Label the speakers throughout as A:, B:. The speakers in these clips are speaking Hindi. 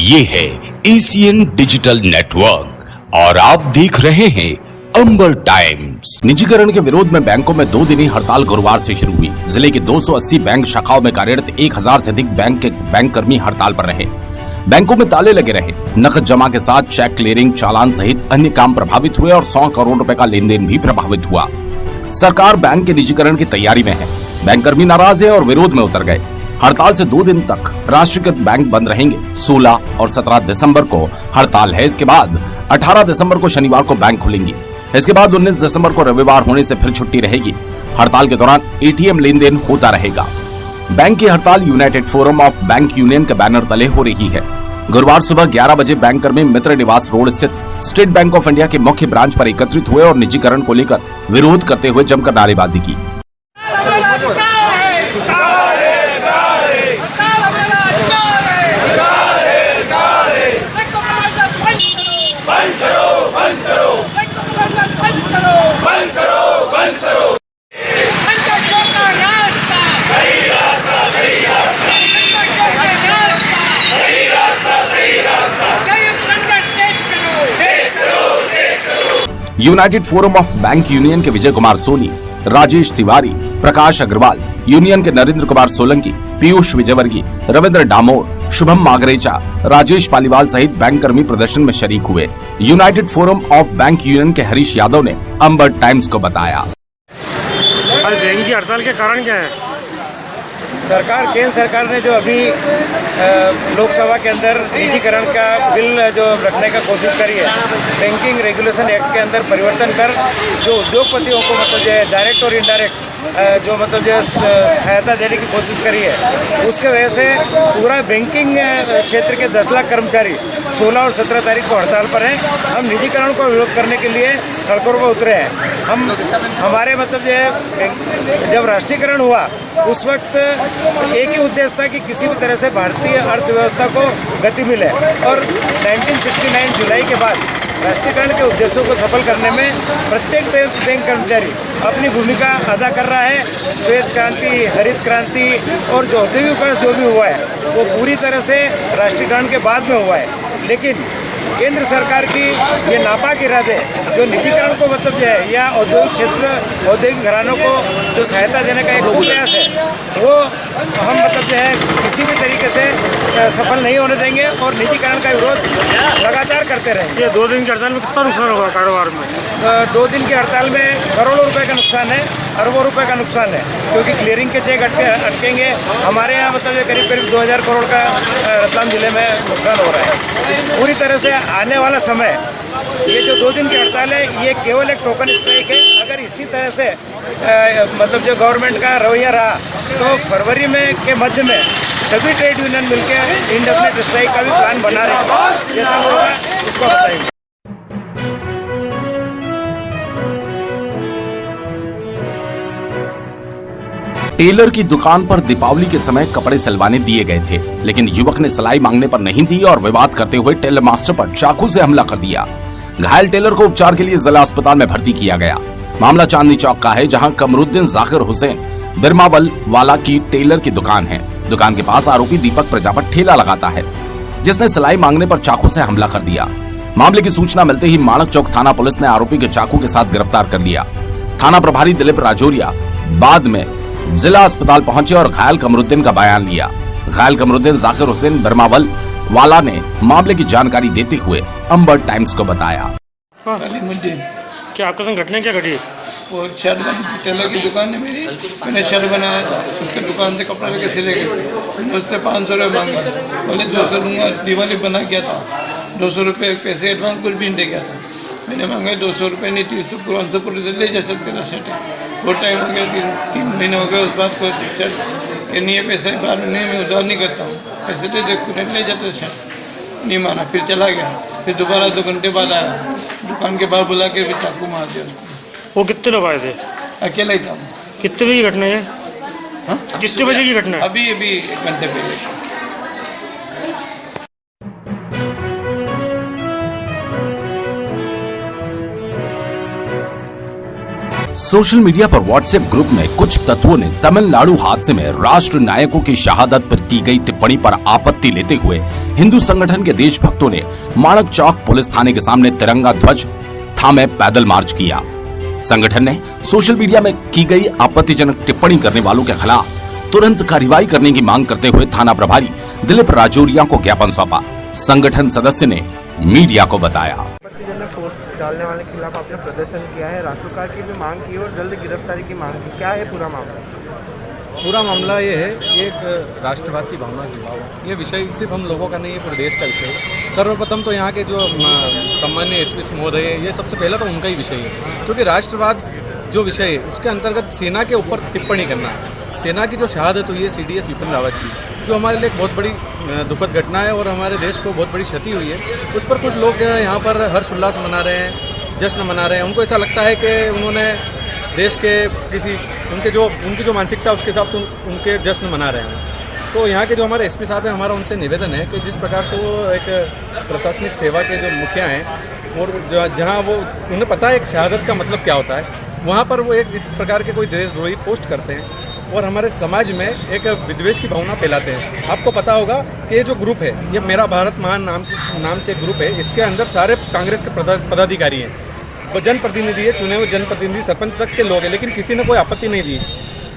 A: ये है एशियन डिजिटल नेटवर्क और आप देख रहे हैं अंबर टाइम्स। निजीकरण के विरोध में बैंकों में 2 दिनी हड़ताल गुरुवार से शुरू हुई। जिले की 280 बैंक शाखाओं में कार्यरत 1000 से अधिक बैंक के बैंक कर्मी हड़ताल पर रहे। बैंकों में ताले लगे रहे। नकद जमा के साथ चेक क्लियरिंग, चालान सहित अन्य काम प्रभावित हुए और 100 करोड़ रुपए का लेन देन भी प्रभावित हुआ। सरकार बैंक के निजीकरण की तैयारी में है। बैंक कर्मी नाराज है और विरोध में उतर गए। हड़ताल से 2 दिन तक राष्ट्रीयकृत बैंक बंद रहेंगे। 16 और 17 दिसंबर को हड़ताल है। इसके बाद 18 दिसंबर को शनिवार को बैंक खुलेंगी। इसके बाद 19 दिसंबर को रविवार होने से फिर छुट्टी रहेगी। हड़ताल के दौरान एटीएम लेन देन होता रहेगा। बैंक की हड़ताल United forum of bank union के बैनर तले हो रही है। गुरुवार सुबह 11 बजे बैंक कर्मी मित्र निवास रोड स्थित स्टेट बैंक ऑफ इंडिया के मुख्य ब्रांच पर एकत्रित हुए और निजीकरण को लेकर विरोध करते हुए जमकर नारेबाजी की। United forum of bank union के विजय कुमार सोनी, राजेश तिवारी, प्रकाश अग्रवाल, यूनियन के नरेंद्र कुमार सोलंकी, पीयूष विजयवर्गीय, रविंद्र डामोर, शुभम मागरेचा, राजेश पालीवाल सहित बैंक कर्मी प्रदर्शन में शरीक हुए। United forum of bank union के हरीश यादव ने अंबर टाइम्स को बताया।
B: बैंक की हड़ताल के कारण क्या है?
C: केंद्र सरकार ने जो अभी लोकसभा के अंदर निजीकरण का बिल जो रखने का कोशिश करी है, बैंकिंग रेगुलेशन एक्ट के अंदर परिवर्तन कर जो उद्योगपतियों को मतलब जो डायरेक्ट और इनडायरेक्ट जो मतलब जो सहायता देने की कोशिश करी है, उसके वजह से पूरा बैंकिंग क्षेत्र के 10 लाख कर्मचारी 16 और 17 तारीख को हड़ताल पर हैं। हम निजीकरण को विरोध करने के लिए सड़कों पर उतरे हैं। हमारे मतलब जो है जब राष्ट्रीयकरण हुआ उस वक्त एक ही उद्देश्य था कि किसी भी तरह से भारतीय अर्थव्यवस्था को गति मिले और 1969 जुलाई के बाद राष्ट्रीयकरण के उद्देश्यों को सफल करने में प्रत्येक बैंक कर्मचारी अपनी भूमिका अदा कर रहा है। श्वेत क्रांति, हरित क्रांति और जो औद्योगिक विकास जो भी हुआ है वो पूरी तरह से राष्ट्रीयकरण के बाद में हुआ है। लेकिन केंद्र सरकार की ये नापाक इरादे जो निजीकरण को मतलब जो है या औद्योगिक क्षेत्र, औद्योगिक घरानों को जो सहायता देने का एक प्रयास है, वो हम मतलब जो है किसी भी तरीके से सफल नहीं होने देंगे और निजीकरण का विरोध लगातार करते रहेंगे।
B: ये 2 दिन की हड़ताल में कितना नुकसान होगा कारोबार में?
C: 2 दिन की हड़ताल में करोड़ों रुपए का नुकसान है, अरबों रुपए का नुकसान है, क्योंकि क्लियरिंग के चेक अटकेंगे। हमारे यहाँ मतलब करीब 2000 करोड़ का रतलाम जिले में नुकसान हो रहा है। पूरी तरह से आने वाला समय, ये जो 2 दिन की हड़ताल है ये केवल एक टोकन स्ट्राइक है। अगर इसी तरह से मतलब जो गवर्नमेंट का रवैया रहा तो फरवरी में के मध्य में सभी ट्रेड यूनियन मिलकर इंडेफिनिट स्ट्राइक का भी प्लान बना रहे हैं। जैसा होगा इसको बताएंगे।
A: टेलर की दुकान पर दीपावली के समय कपड़े सिलवाने दिए गए थे, लेकिन युवक ने सिलाई मांगने पर नहीं दी और विवाद करते हुए टेलर मास्टर पर चाकू से हमला कर दिया। घायल टेलर को उपचार के लिए जिला अस्पताल में भर्ती किया गया। मामला चांदनी चौक का है, जहां कमरुद्दीन जाकिर हुसैन बिरमावल वाला की टेलर की दुकान है। दुकान के पास आरोपी दीपक प्रजापत ठेला लगाता है, जिसने सिलाई मांगने पर चाकू से हमला कर दिया। मामले की सूचना मिलते ही माणक चौक थाना पुलिस ने आरोपी के चाकू के साथ गिरफ्तार कर लिया। थाना प्रभारी दिलीप राजौरिया बाद में जिला अस्पताल पहुंचे और घायल कमरुद्दीन का बयान लिया। घायल कमरुद्दीन जाकिर हुसैन बिरमावल वाला ने मामले की जानकारी देते हुए अंबर टाइम्स को बताया।
B: क्या आपके संग घटना क्या घटी?
D: वो शर्ट टेलर की दुकान है मेरी, मैंने शर्ट बनाया था, उसके दुकान से कपड़ा लेके सिले गए। मुझसे 500 रुपये मांगे, बोले 200 दूंगा, दिवाली बना गया था, 200 रुपये पैसे एडवांस कुछ भी नहीं दे गया था। मैंने मांगे 200 रुपये नहीं, 300 500 ले जा सकते ना शर्ट है। बहुत टाइम हो गया, 3 महीने हो गए उस बात को। शर्ट के नहीं है पैसे, बाद में नहीं, मैं उधार नहीं करता हूँ, पैसे दे ले जाते शर्ट। नहीं माना, फिर चला गया। फिर दोबारा 2 घंटे बाद आया, दुकान के बाहर बुला के फिर चाकू मार दिया उसको।
B: वो कितने लोग आए थे?
D: अकेला ही था।
B: कितने बजे की घटना है?
D: हाँ,
B: कितने बजे की घटना है?
D: अभी 1 घंटे पहले।
A: सोशल मीडिया पर व्हाट्सएप ग्रुप में कुछ तत्वों ने तमिलनाडु हादसे में राष्ट्र नायकों की शहादत पर की गई टिप्पणी पर आपत्ति लेते हुए हिंदू संगठन के देशभक्तों ने माणक चौक पुलिस थाने के सामने तिरंगा ध्वज थामे पैदल मार्च किया। संगठन ने सोशल मीडिया में की गई आपत्तिजनक टिप्पणी करने वालों के खिलाफ तुरंत कार्रवाई करने की मांग करते हुए थाना प्रभारी दिलीप राजौरिया को ज्ञापन सौंपा। संगठन सदस्य ने मीडिया को बताया,
E: आपत्तिजनक पोस्ट डालने वाले के खिलाफ आपने प्रदर्शन किया है, राष्ट्रकार की भी मांग की और जल्द गिरफ्तारी की मांग की, क्या है पूरा मामला?
F: पूरा मामला ये है, ये एक राष्ट्रवाद की भावना जुड़ाव है। ये विषय सिर्फ हम लोगों का नहीं है, पूरे देश का विषय है। सर्वप्रथम तो यहाँ के जो सम्मान्य एसपी महोदय है, ये सबसे पहला तो उनका ही विषय है, क्योंकि राष्ट्रवाद जो विषय है उसके अंतर्गत सेना के ऊपर टिप्पणी करना है। सेना की जो शहादत हुई है CDS विपिन रावत जी, जो हमारे लिए एक बहुत बड़ी दुखद घटना है और हमारे देश को बहुत बड़ी क्षति हुई है, उस पर कुछ लोग यहाँ पर हर्षोल्लास मना रहे हैं, जश्न मना रहे हैं। उनको ऐसा लगता है कि उन्होंने देश के उनकी जो मानसिकता उसके हिसाब से उनके जश्न मना रहे हैं। तो यहाँ के जो हमारे एसपी साहब हैं, हमारा उनसे निवेदन है कि जिस प्रकार से वो एक प्रशासनिक सेवा के जो मुखिया हैं और जहाँ वो उन्हें पता है एक शहादत का मतलब क्या होता है, वहाँ पर वो एक इस प्रकार के कोई देशद्रोही पोस्ट करते हैं और हमारे समाज में एक विद्वेष की भावना फैलाते हैं। आपको पता होगा कि ये जो ग्रुप है, ये मेरा भारत महान नाम से एक ग्रुप है, इसके अंदर सारे कांग्रेस के पदाधिकारी हैं, वो जनप्रतिनिधि है, चुने हुए जनप्रतिनिधि सरपंच तक के लोग हैं, लेकिन किसी ने कोई आपत्ति नहीं दी,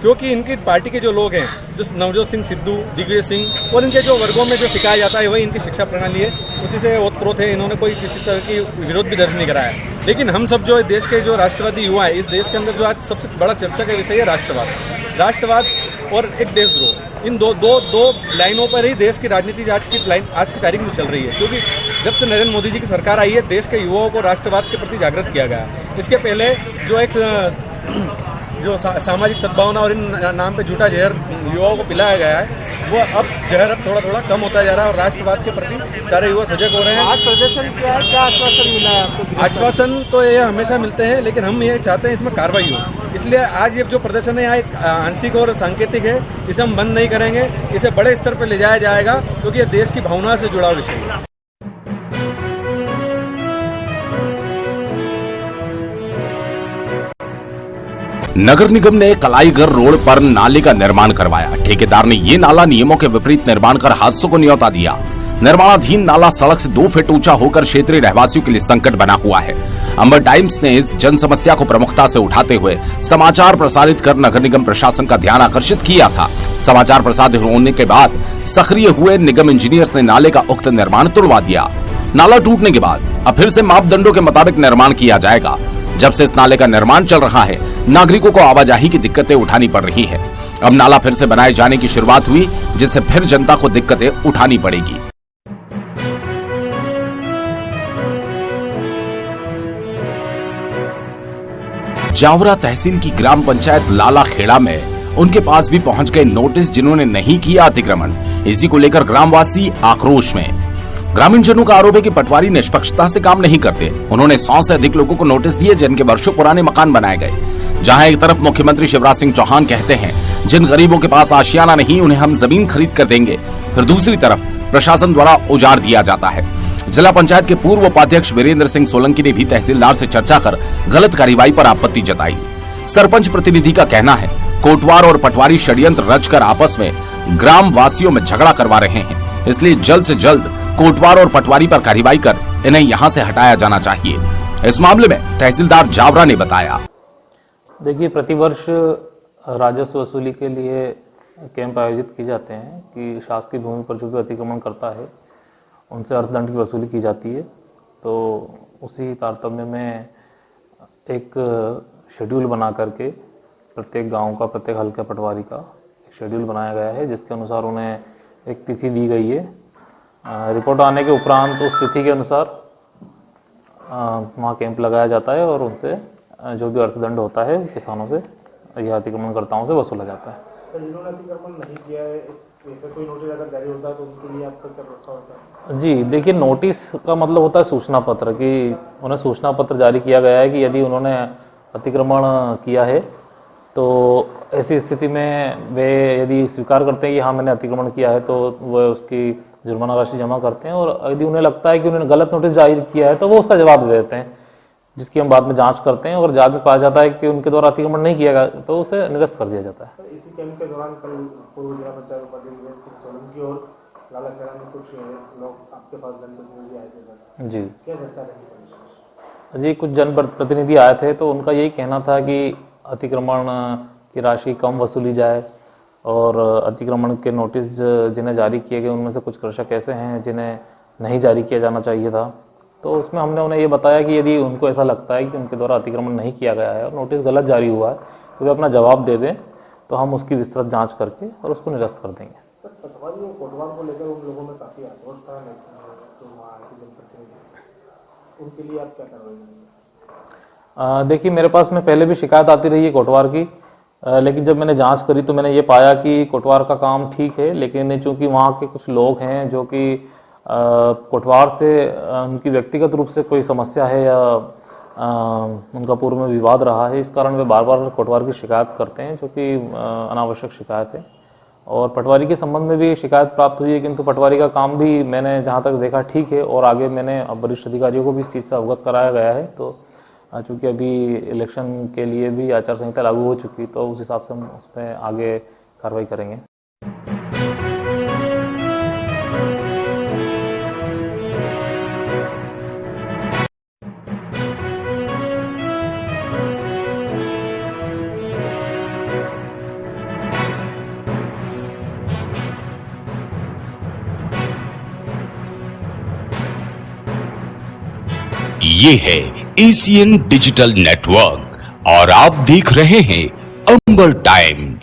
F: क्योंकि इनकी पार्टी के जो लोग हैं, जो नवजोत सिंह सिद्धू, दिग्विजय सिंह और इनके जो वर्गों में जो सिखाया जाता है वही इनकी शिक्षा प्रणाली है, उसी से ओतप्रोत है। इन्होंने कोई किसी तरह की विरोध भी दर्ज नहीं कराया। लेकिन हम सब जो देश के जो राष्ट्रवादी युवा है, इस देश के अंदर जो आज सबसे बड़ा चर्चा का विषय है राष्ट्रवाद और एक देशद्रोह। इन दो लाइनों पर ही देश की राजनीति आज की तारीख में चल रही है, क्योंकि जब से नरेंद्र मोदी जी की सरकार आई है, देश के युवाओं को राष्ट्रवाद के प्रति जागृत किया गया है। इसके पहले जो एक जो सामाजिक सद्भावना और इन नाम पे झूठा जहर युवाओं को पिलाया गया है, वो अब जहर थोड़ा कम होता जा रहा है और राष्ट्रवाद के प्रति सारे युवा सजग हो रहे हैं।
E: आज प्रदर्शन क्या है, क्या आश्वासन मिला है आपको?
F: आश्वासन तो ये हमेशा मिलते हैं, लेकिन हम ये चाहते हैं इसमें कार्रवाई हो। इसलिए आज ये जो प्रदर्शन है यहाँ एक आंशिक और सांकेतिक है, इसे हम बंद नहीं करेंगे, इसे बड़े स्तर पर ले जाया जाएगा, क्योंकि ये देश की भावना से जुड़ा विषय है।
A: नगर निगम ने कलाईगर रोड पर नाले का निर्माण करवाया। ठेकेदार ने ये नाला नियमों के विपरीत निर्माण कर हादसों को न्योता दिया। निर्माणाधीन नाला सड़क से 2 फीट ऊंचा होकर क्षेत्रीय रहवासियों के लिए संकट बना हुआ है। अंबर टाइम्स ने इस जन समस्या को प्रमुखता से उठाते हुए समाचार प्रसारित कर नगर निगम प्रशासन का ध्यान आकर्षित किया था। समाचार प्रसारित होने के बाद सक्रिय हुए निगम इंजीनियर्स ने नाले का उक्त निर्माण तुड़वा दिया। नाला टूटने के बाद अब फिर से मापदंडों के मुताबिक निर्माण किया जाएगा। जब से इस नाले का निर्माण चल रहा है, नागरिकों को आवाजाही की दिक्कतें उठानी पड़ रही है। अब नाला फिर से बनाए जाने की शुरुआत हुई, जिससे फिर जनता को दिक्कतें उठानी पड़ेगी। जावरा तहसील की ग्राम पंचायत लाला खेड़ा में उनके पास भी पहुंच गए नोटिस, जिन्होंने नहीं किया अतिक्रमण। इसी को लेकर ग्रामवासी आक्रोश में। ग्रामीण जनों का आरोप है कि पटवारी निष्पक्षता से काम नहीं करते। उन्होंने 100 से अधिक लोगों को नोटिस दिए, जिनके वर्षों पुराने मकान बनाए गए। जहां एक तरफ मुख्यमंत्री शिवराज सिंह चौहान कहते हैं, जिन गरीबों के पास आशियाना नहीं उन्हें हम जमीन खरीद कर देंगे, फिर दूसरी तरफ प्रशासन द्वारा उजाड़ दिया जाता है। जिला पंचायत के पूर्व उपाध्यक्ष वीरेंद्र सिंह सोलंकी ने भी तहसीलदार से चर्चा कर गलत कार्रवाई पर आपत्ति जताई। सरपंच प्रतिनिधि का कहना है, कोटवार और पटवारी षड्यंत्र रचकर आपस में ग्राम वासियों में झगड़ा करवा रहे हैं, इसलिए जल्द से जल्द कोटवार और पटवारी पर कार्रवाई कर इन्हें यहां से हटाया जाना चाहिए। इस मामले में तहसीलदार जावरा ने बताया,
G: देखिए, प्रतिवर्ष राजस्व वसूली के लिए कैंप आयोजित किए जाते हैं कि शासकीय भूमि पर जो भी अतिक्रमण करता है उनसे अर्थदंड की वसूली की जाती है। तो उसी तारतम्य में एक शेड्यूल बना करके प्रत्येक गांव का, प्रत्येक हल्के पटवारी का एक शेड्यूल बनाया गया है, जिसके अनुसार उन्हें एक तिथि दी गई है। रिपोर्ट आने के उपरांत उस तिथि के अनुसार वहाँ कैंप लगाया जाता है और उनसे जो भी अर्थदंड होता है किसानों से या अतिक्रमणकर्ताओं से वसूला जाता है।
E: तो जिन्होंने अतिक्रमण नहीं किया है, ऐसा कोई नोटिस अगर जारी होता है तो उनके लिए आपका क्या व्यवस्था होता है? जी देखिए, नोटिस का मतलब होता है सूचना पत्र, कि उन्हें सूचना पत्र जारी किया गया है कि यदि उन्होंने अतिक्रमण किया है तो ऐसी स्थिति में वे यदि स्वीकार करते हैं कि हाँ मैंने अतिक्रमण किया है, तो वह उसकी जुर्माना राशि जमा करते हैं। और यदि उन्हें लगता है कि उन्होंने गलत नोटिस जारी किया है तो वो उसका जवाब दे देते हैं, जिसकी हम बाद में जांच करते हैं। और जांच में पाया जाता है कि उनके द्वारा अतिक्रमण नहीं किया गया तो उसे निरस्त कर दिया जाता है। इसी कैंप के दौरान कल पूर्व जिला पंचायत उपाध्यक्ष सोलंकी और
H: लालच में कुछ लोग आपके पास जनप्रतिनिधि आए थे
E: जी
H: क्या चर्चा रही?
E: जी, कुछ जनप्रतिनिधि आए थे तो उनका यही कहना था कि अतिक्रमण की राशि कम वसूली जाए और अतिक्रमण के नोटिस जिन्हें जारी किए गए उनमें से कुछ कृषक ऐसे हैं जिन्हें नहीं जारी किया जाना चाहिए था। तो उसमें हमने उन्हें ये बताया कि यदि उनको ऐसा लगता है कि उनके द्वारा अतिक्रमण नहीं किया गया है और नोटिस गलत जारी हुआ है तो वे अपना जवाब दे दें, तो हम उसकी विस्तृत जांच करके और उसको निरस्त कर देंगे।
H: सर, पटवारी और कोटवार को लेकर उन लोगों में काफ़ी आक्रोश था, तो वहाँ आए थे जनप्रतिनिधि, उनके लिए आप क्या कार्रवाई करेंगे?
E: देखिए, मेरे पास में पहले भी शिकायत आती रही है कोटवार की, लेकिन जब मैंने जांच करी तो मैंने ये पाया कि कोटवार का काम ठीक है, लेकिन चूंकि वहाँ के कुछ लोग हैं जो कि कोटवार से उनकी व्यक्तिगत रूप से कोई समस्या है या उनका पूर्व में विवाद रहा है, इस कारण वे बार बार कोटवार की शिकायत करते हैं, जो कि अनावश्यक शिकायत है। और पटवारी के संबंध में भी शिकायत प्राप्त हुई है, किंतु पटवारी का काम भी मैंने जहाँ तक देखा ठीक है और आगे मैंने अब वरिष्ठ अधिकारियों को भी इस चीज़ से अवगत कराया गया है। तो चूँकि अभी इलेक्शन के लिए भी आचार संहिता लागू हो चुकी, तो उस हिसाब से हम उस पर आगे कार्रवाई करेंगे।
A: ये है एशियन डिजिटल नेटवर्क और आप देख रहे हैं अंबर टाइम्स।